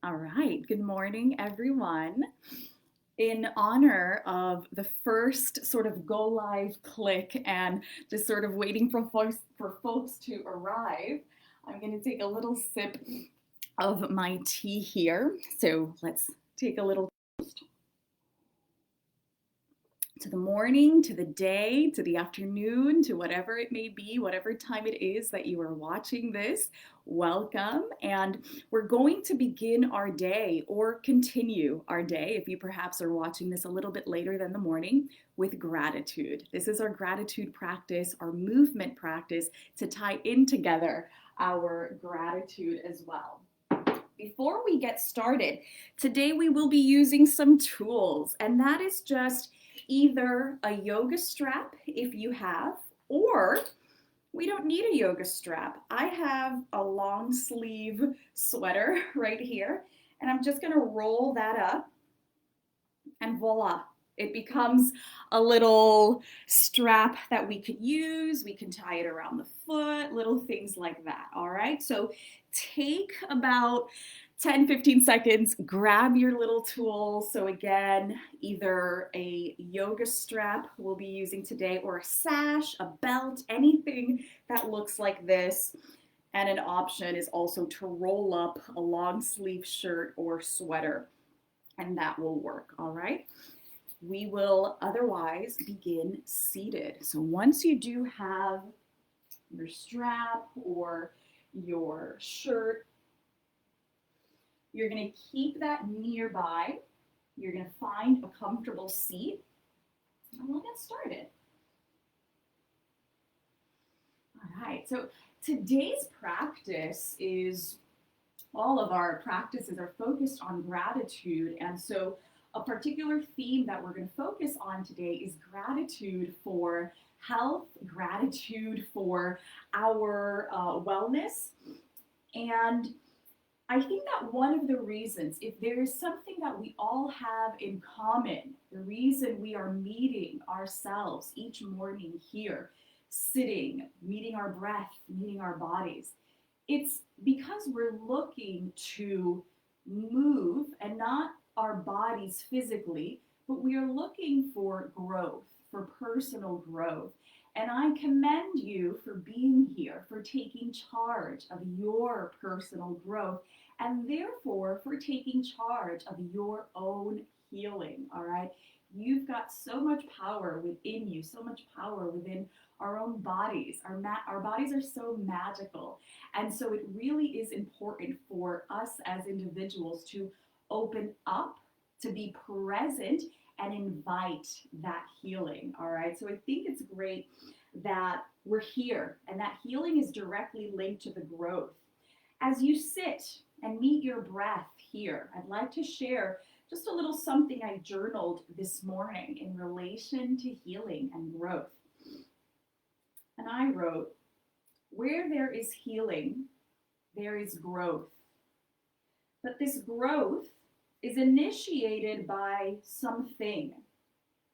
All right, good morning, everyone. In honor of the first sort of go live click and just sort of waiting for folks to arrive, I'm going to take a little sip of my tea here. So let's take a little to the morning, to the day, to the afternoon, to whatever it may be, whatever time it is that you are watching this. Welcome. And we're going to begin our day or continue our day, if you perhaps are watching this a little bit later than the morning, with gratitude. This is our gratitude practice, our movement practice to tie in together our gratitude as well. Before we get started, today we will be using some tools, and that is just either a yoga strap if you have, or we don't need a yoga strap. I have a long sleeve sweater right here, and I'm just gonna roll that up, and voila. It becomes a little strap that we could use. We can tie it around the foot, little things like that, all right? So take about 10-15 seconds, grab your little tool. So again, either a yoga strap we'll be using today, or a sash, a belt, anything that looks like this. And an option is also to roll up a long sleeve shirt or sweater, and that will work, all right? We will otherwise begin seated. So once you do have your strap or your shirt, you're going to keep that nearby. You're going to find a comfortable seat, and we'll get started. All right, so today's practice is, all of our practices are focused on gratitude, and so a particular theme that we're going to focus on today is gratitude for health, gratitude for our wellness. And I think that one of the reasons, if there is something that we all have in common, the reason we are meeting ourselves each morning here, sitting, meeting our breath, meeting our bodies, it's because we're looking to move, and not our bodies physically, but we are looking for growth, for personal growth. And I commend you for being here, for taking charge of your personal growth, and therefore for taking charge of your own healing, all right? You've got so much power within you, so much power within our own bodies. Our bodies are so magical. And so it really is important for us as individuals to open up, to be present, and invite that healing, all right? So I think it's great that we're here, and that healing is directly linked to the growth. As you sit and meet your breath here, I'd like to share just a little something I journaled this morning in relation to healing and growth. And I wrote, where there is healing, there is growth. But this growth is initiated by something.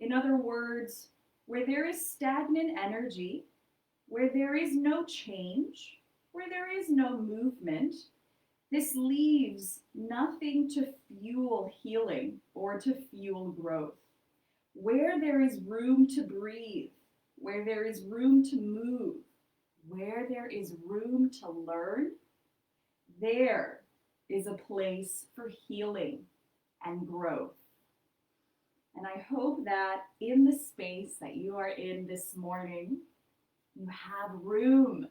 In other words, where there is stagnant energy, where there is no change, where there is no movement, this leaves nothing to fuel healing or to fuel growth. Where there is room to breathe, where there is room to move, where there is room to learn, there is a place for healing and growth. And I hope that in the space that you are in this morning, you have room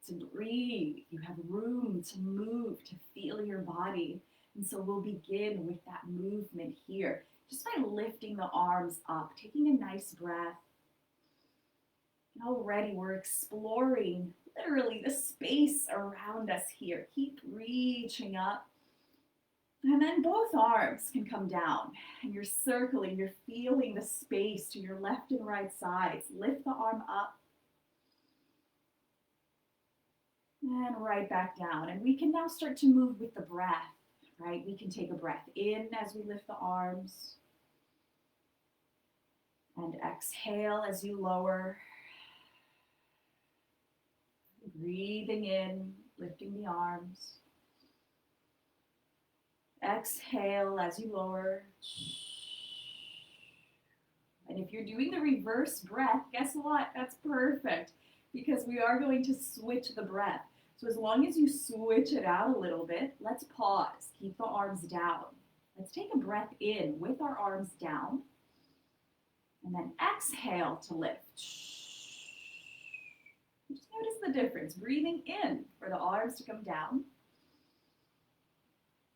to breathe, you have room to move, to feel your body. And so we'll begin with that movement here, just by lifting the arms up, taking a nice breath. And already we're exploring literally the space around us here. Keep reaching up. And then both arms can come down, and you're circling, you're feeling the space to your left and right sides. Lift the arm up and right back down. And we can now start to move with the breath, right? We can take a breath in as we lift the arms, and exhale as you lower. Breathing in, lifting the arms. Exhale as you lower. And if you're doing the reverse breath, guess what? That's perfect because we are going to switch the breath. So as long as you switch it out a little bit, let's pause. Keep the arms down. Let's take a breath in with our arms down. And then exhale to lift. Just notice the difference. Breathing in for the arms to come down.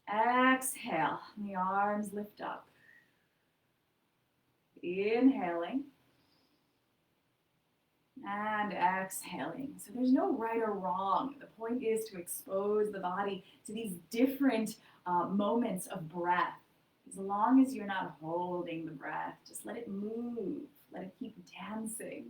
Exhale, and the arms lift up. Inhaling. And exhaling. So there's no right or wrong. The point is to expose the body to these different moments of breath. As long as you're not holding the breath, just let it move. Let it keep dancing.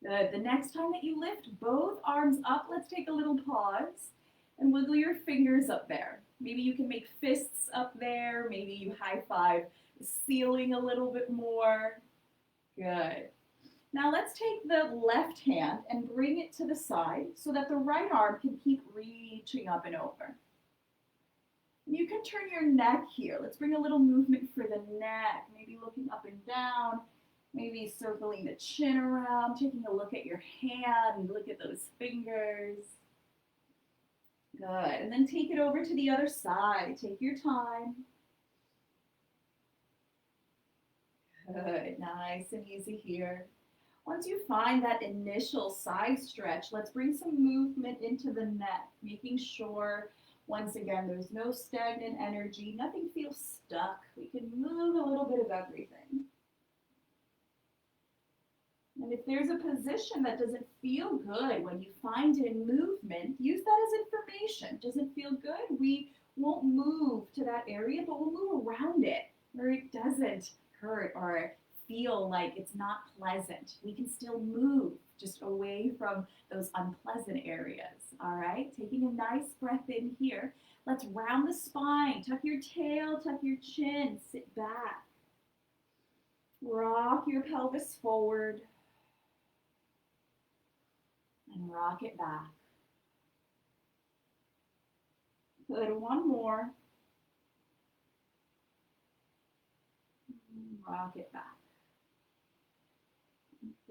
Good. The next time that you lift both arms up, let's take a little pause and wiggle your fingers up there. Maybe you can make fists up there. Maybe you high five the ceiling a little bit more. Good. Now let's take the left hand and bring it to the side so that the right arm can keep reaching up and over. You can turn your neck here. Let's bring a little movement for the neck. Maybe looking up and down. Maybe circling the chin around. Taking a look at your hand. Look at those fingers. Good. And then take it over to the other side. Take your time. Good. Nice and easy here. Once you find that initial side stretch, let's bring some movement into the neck, making sure, once again, there's no stagnant energy. Nothing feels stuck. We can move a little bit of everything. And if there's a position that doesn't feel good when you find it in movement, use that as information. Doesn't feel good? We won't move to that area, but we'll move around it where it doesn't hurt or feel like it's not pleasant. We can still move just away from those unpleasant areas. All right, taking a nice breath in here. Let's round the spine, tuck your tail, tuck your chin, sit back. Rock your pelvis forward and rock it back. Good, one more. Rock it back.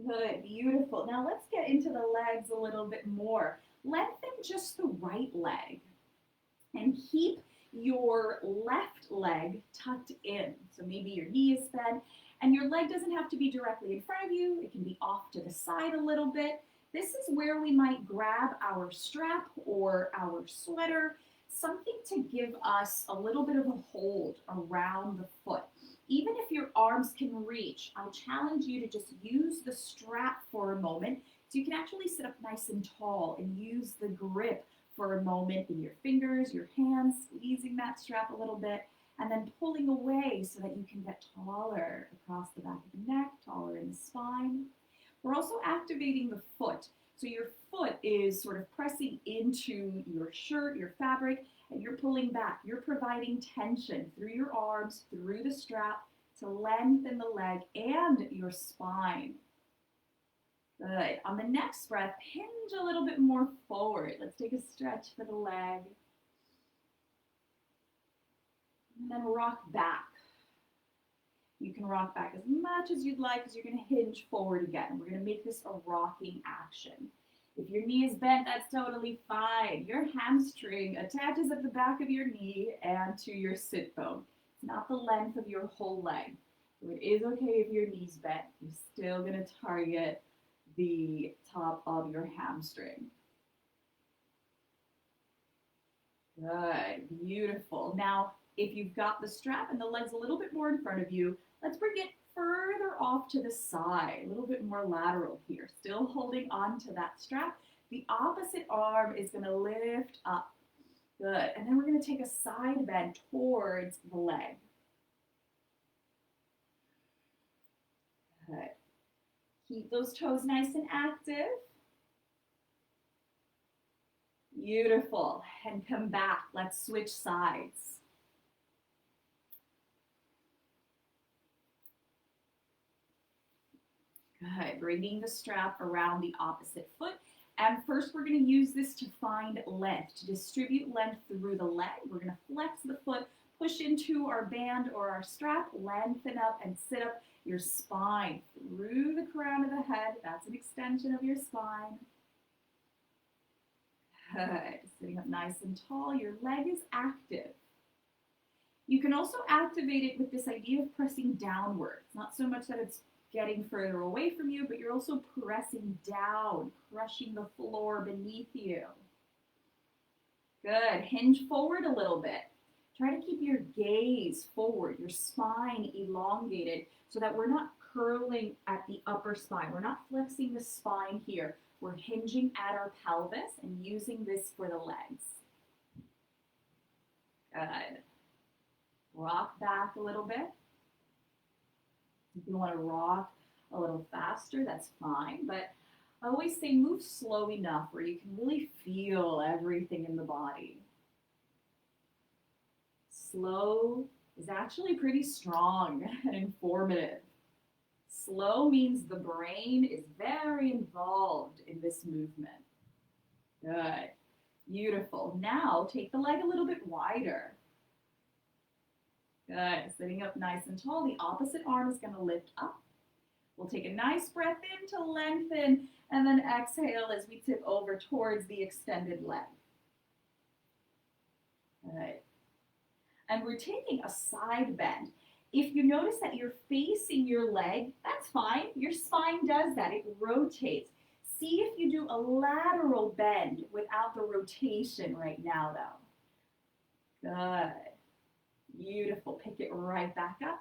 Good, beautiful. Now let's get into the legs a little bit more. Lengthen just the right leg and keep your left leg tucked in. So maybe your knee is bent and your leg doesn't have to be directly in front of you. It can be off to the side a little bit. This is where we might grab our strap or our sweater, something to give us a little bit of a hold around the foot. Even if your arms can reach, I'll challenge you to just use the strap for a moment so you can actually sit up nice and tall and use the grip for a moment in your fingers, your hands, squeezing that strap a little bit, and then pulling away so that you can get taller across the back of the neck, taller in the spine. We're also activating the foot. So your foot is sort of pressing into your shirt, your fabric, and you're pulling back. You're providing tension through your arms, through the strap to lengthen the leg and your spine. Good. On the next breath, hinge a little bit more forward. Let's take a stretch for the leg. And then rock back. You can rock back as much as you'd like because you're going to hinge forward again. We're going to make this a rocking action. If your knee is bent, that's totally fine. Your hamstring attaches at the back of your knee and to your sit bone. It's not the length of your whole leg. So it is okay if your knee's bent. You're still going to target the top of your hamstring. Good, beautiful. Now, if you've got the strap and the leg's a little bit more in front of you, let's bring it further off to the side, a little bit more lateral here. Still holding on to that strap. The opposite arm is going to lift up. Good. And then we're going to take a side bend towards the leg. Good. Keep those toes nice and active. Beautiful. And come back. Let's switch sides. Good. Bringing the strap around the opposite foot And first we're going to use this to find length, to distribute length through the leg. We're going to flex the foot, push into our band or our strap, lengthen up and sit up your spine through the crown of the head. That's an extension of your spine. Good. Sitting up nice and tall. Your leg is active. You can also activate it with this idea of pressing downwards. Not so much that it's getting further away from you, but you're also pressing down, crushing the floor beneath you. Good. Hinge forward a little bit. Try to keep your gaze forward, your spine elongated, so that we're not curling at the upper spine. We're not flexing the spine here. We're hinging at our pelvis and using this for the legs. Good. Rock back a little bit. If you want to rock a little faster, that's fine. But I always say move slow enough where you can really feel everything in the body. Slow is actually pretty strong and informative. Slow means the brain is very involved in this movement. Good. Beautiful. Now take the leg a little bit wider. Good. Sitting up nice and tall. The opposite arm is going to lift up. We'll take a nice breath in to lengthen and then exhale as we tip over towards the extended leg. Good. And we're taking a side bend. If you notice that you're facing your leg, that's fine. Your spine does that. It rotates. See if you do a lateral bend without the rotation right now, though. Good. Beautiful. Pick it right back up.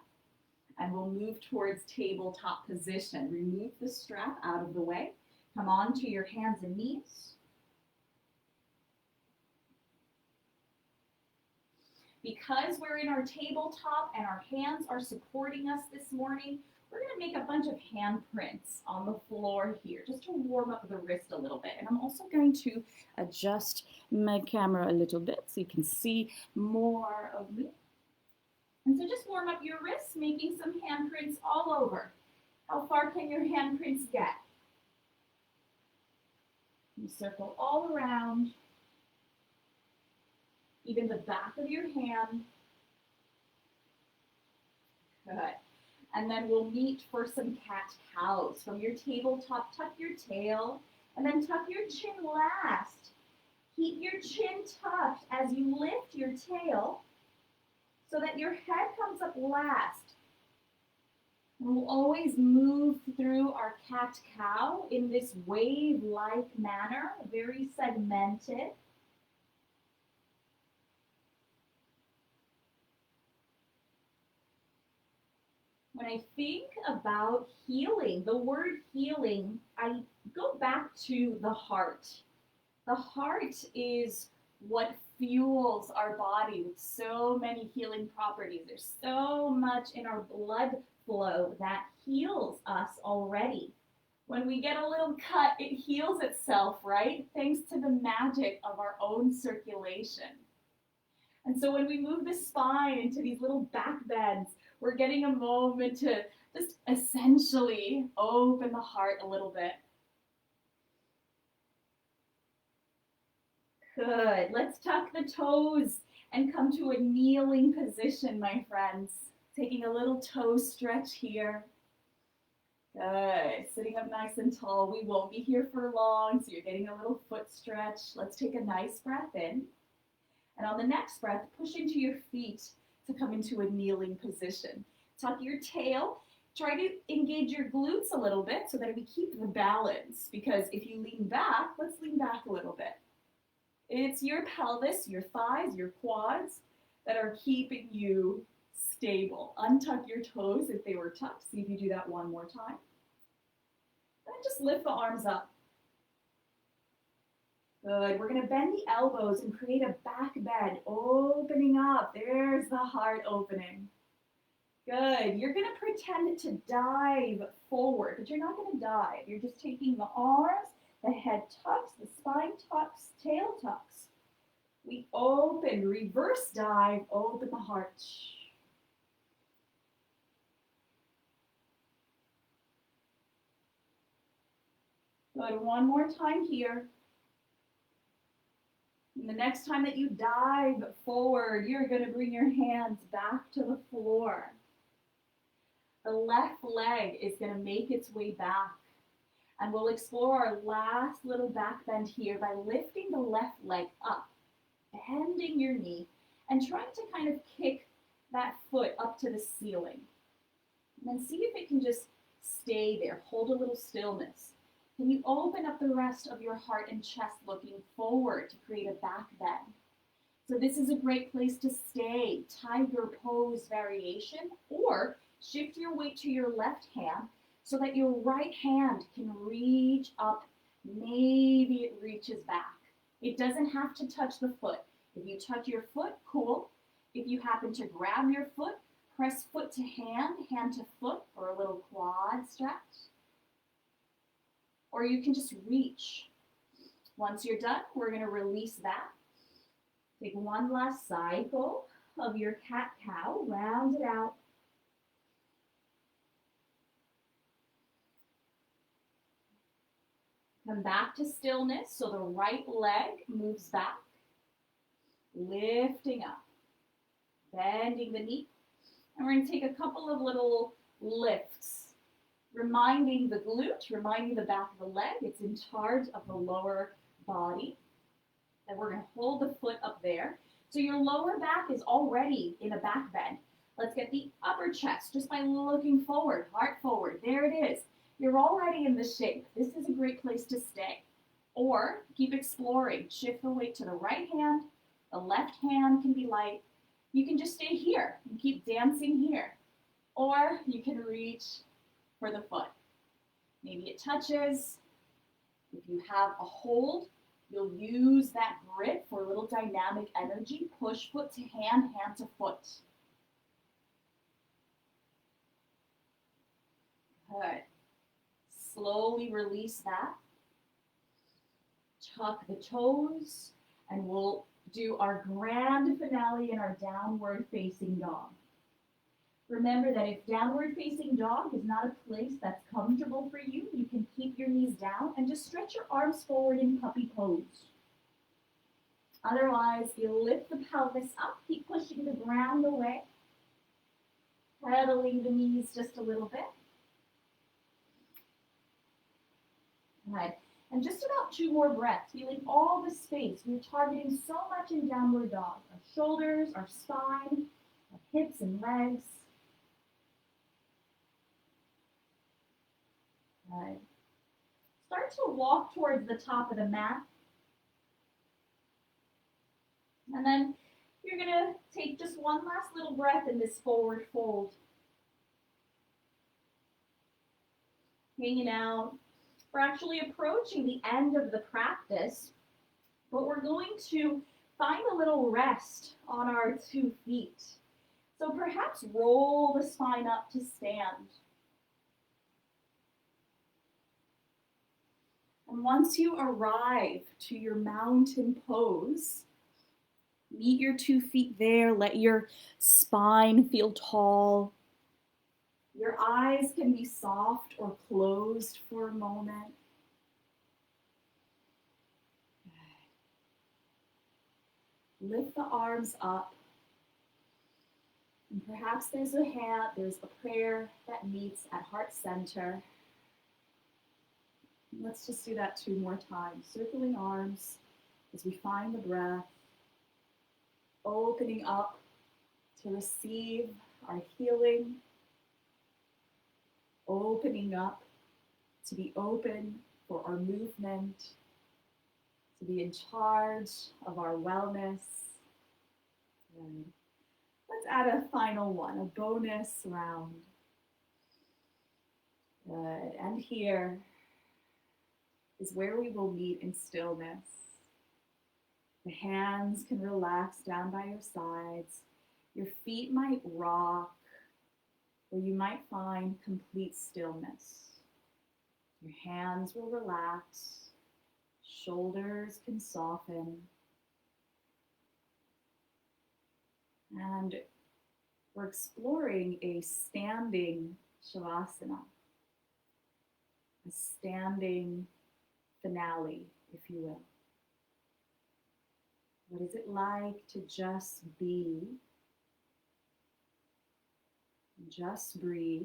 And we'll move towards tabletop position. Remove the strap out of the way. Come on to your hands and knees. Because we're in our tabletop and our hands are supporting us this morning, we're going to make a bunch of handprints on the floor here just to warm up the wrist a little bit. And I'm also going to adjust my camera a little bit so you can see more of me. And so just warm up your wrists, making some handprints all over. How far can your handprints get? You circle all around, even the back of your hand. Good. And then we'll meet for some cat-cows. From your tabletop, tuck your tail, and then tuck your chin last. Keep your chin tucked as you lift your tail so that your head comes up last. And we'll always move through our cat-cow in this wave-like manner, very segmented. When I think about healing, the word healing, I go back to the heart. The heart is what fuels our body with so many healing properties. There's so much in our blood flow that heals us already. When we get a little cut, it heals itself, right? Thanks to the magic of our own circulation. And so when we move the spine into these little back bends, we're getting a moment to just essentially open the heart a little bit. Good. Let's tuck the toes and come to a kneeling position, my friends. Taking a little toe stretch here. Good. Sitting up nice and tall. We won't be here for long, so you're getting a little foot stretch. Let's take a nice breath in. And on the next breath, push into your feet to come into a kneeling position. Tuck your tail. Try to engage your glutes a little bit so that we keep the balance. Because if you lean back, let's lean back a little bit. It's your pelvis, your thighs, your quads that are keeping you stable. Untuck your toes if they were tucked. See if you do that one more time. And just lift the arms up. Good. We're going to bend the elbows and create a back bend, opening up. There's the heart opening. Good. You're going to pretend to dive forward, but you're not going to dive. You're just taking the arms, the head tucks, the spine tucks, tail tucks. We open, reverse dive, open the heart. Good, one more time here. And the next time that you dive forward, you're gonna bring your hands back to the floor. The left leg is gonna make its way back. And we'll explore our last little back bend here by lifting the left leg up, bending your knee, and trying to kind of kick that foot up to the ceiling. And then see if it can just stay there. Hold a little stillness. Can you open up the rest of your heart and chest looking forward to create a back bend? So this is a great place to stay. Tiger pose variation, or shift your weight to your left hand so that your right hand can reach up. Maybe it reaches back. It doesn't have to touch the foot. If you touch your foot, cool. If you happen to grab your foot, press foot to hand to foot for a little quad stretch. Or you can just reach. Once you're done, we're gonna release that. Take one last cycle of your cat-cow, round it out. Come back to stillness, so the right leg moves back, lifting up, bending the knee. And we're gonna take a couple of little lifts, reminding the glute, reminding the back of the leg, it's in charge of the lower body. And we're gonna hold the foot up there. So your lower back is already in a back bend. Let's get the upper chest just by looking forward, heart forward. There it is. You're already in the shape. This is a great place to stay. Or keep exploring. Shift the weight to the right hand. The left hand can be light. You can just stay here and keep dancing here. Or you can reach for the foot. Maybe it touches. If you have a hold, you'll use that grip for a little dynamic energy. Push foot to hand to foot. Good. Slowly release that. Tuck the toes, and we'll do our grand finale in our downward facing dog. Remember that if downward facing dog is not a place that's comfortable for you, you can keep your knees down and just stretch your arms forward in puppy pose. Otherwise, you lift the pelvis up, keep pushing the ground away, pedaling the knees just a little bit. Good. And just about 2 more breaths, feeling all the space. We're targeting so much in downward dog. Our shoulders, our spine, our hips and legs. Good. Start to walk towards the top of the mat. And then you're gonna take just one last little breath in this forward fold. Hanging out. We're actually approaching the end of the practice, but we're going to find a little rest on our 2 feet. So perhaps roll the spine up to stand. And once you arrive to your mountain pose, meet your 2 feet there, let your spine feel tall. Your eyes can be soft or closed for a moment. Lift the arms up. And perhaps there's a prayer that meets at heart center. Let's just do that 2 more times. Circling arms as we find the breath. Opening up to receive our healing. Opening up to be open for our movement, to be in charge of our wellness. And let's add a final one, a bonus round. Good. And here is where we will meet in stillness. The hands can relax down by your sides. Your feet might rock, or you might find complete stillness. Your hands will relax, shoulders can soften, and we're exploring a standing shavasana, a standing finale, if you will. What is it like to just be, just breathe?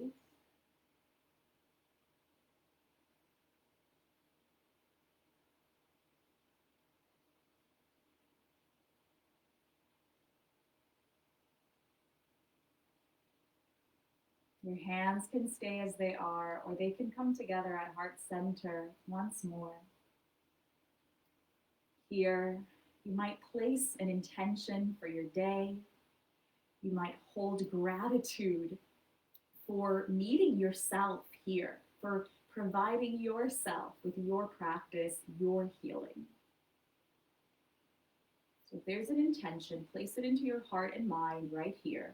Your hands can stay as they are, or they can come together at heart center once more. Here, you might place an intention for your day. You might hold gratitude for meeting yourself here, for providing yourself with your practice, your healing. So if there's an intention, place it into your heart and mind right here.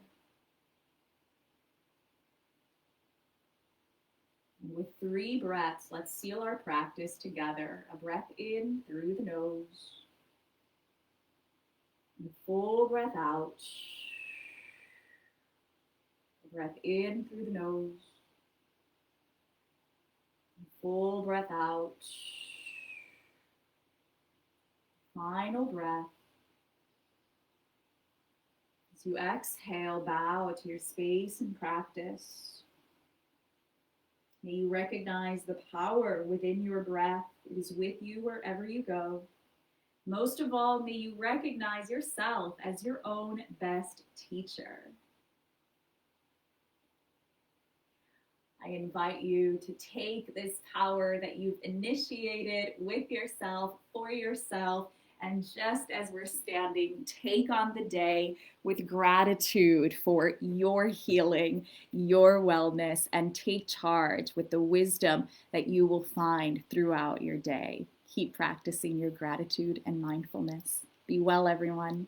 And with 3 breaths, let's seal our practice together. A breath in through the nose. And a full breath out. A breath in through the nose. And full breath out. Final breath. As you exhale, bow to your space and practice. May you recognize the power within your breath. It is with you wherever you go. Most of all, may you recognize yourself as your own best teacher. I invite you to take this power that you've initiated with yourself, for yourself, and just as we're standing, take on the day with gratitude for your healing, your wellness, and take charge with the wisdom that you will find throughout your day. Keep practicing your gratitude and mindfulness. Be well, everyone.